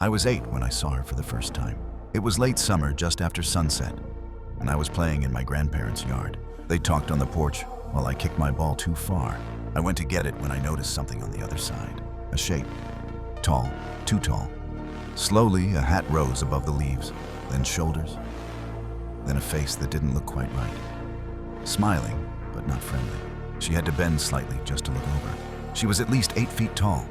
I was 8 when I saw her for the first time. It was late summer, just after sunset, and I was playing in my grandparents' yard. They talked on the porch while I kicked my ball too far. I went to get it when I noticed something on the other side. A shape. Tall, too tall. Slowly, a hat rose above the leaves, then shoulders, then a face that didn't look quite right. Smiling, but not friendly. She had to bend slightly just to look over. She was at least 8 feet tall.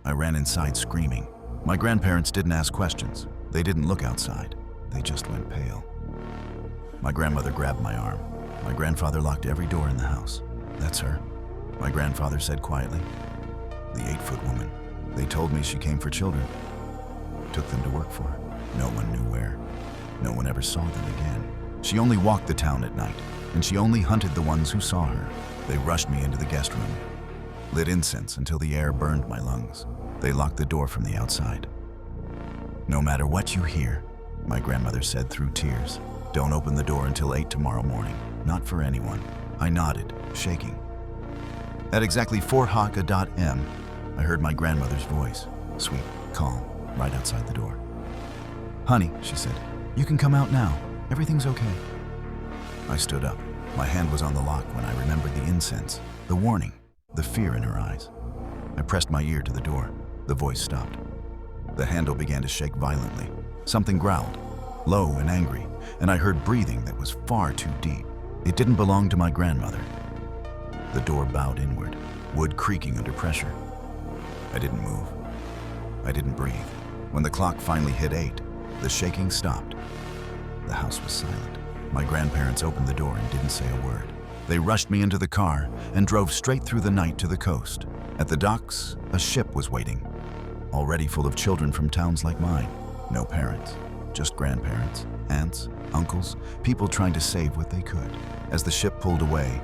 I ran inside screaming. My grandparents didn't ask questions. They didn't look outside. They just went pale. My grandmother grabbed my arm. My grandfather locked every door in the house. "That's her," my grandfather said quietly. "The 8-foot woman. They told me she came for children. Took them to work for her. No one knew where. No one ever saw them again. She only walked the town at night, and she only hunted the ones who saw her. They rushed me into the guest room, lit incense until the air burned my lungs. They locked the door from the outside. No matter what you hear," my grandmother said through tears, "don't open the door until 8 tomorrow morning. Not for anyone." I nodded, shaking. At exactly 4:00 I heard my grandmother's voice, sweet, calm, right outside the door. "Honey," she said, "you can come out now. Everything's okay." I stood up. My hand was on the lock when I remembered the incense, the warning, the fear in her eyes. I pressed my ear to the door. The voice stopped. The handle began to shake violently. Something growled, low and angry, and I heard breathing that was far too deep. It didn't belong to my grandmother. The door bowed inward, wood creaking under pressure. I didn't move. I didn't breathe. When the clock finally hit 8, the shaking stopped. The house was silent. My grandparents opened the door and didn't say a word. They rushed me into the car and drove straight through the night to the coast. At the docks, a ship was waiting, already full of children from towns like mine. No parents, just grandparents, aunts, uncles, people trying to save what they could. As the ship pulled away,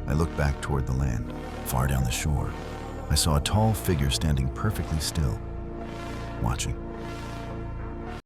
I looked back toward the land, far down the shore. I saw a tall figure standing perfectly still, watching.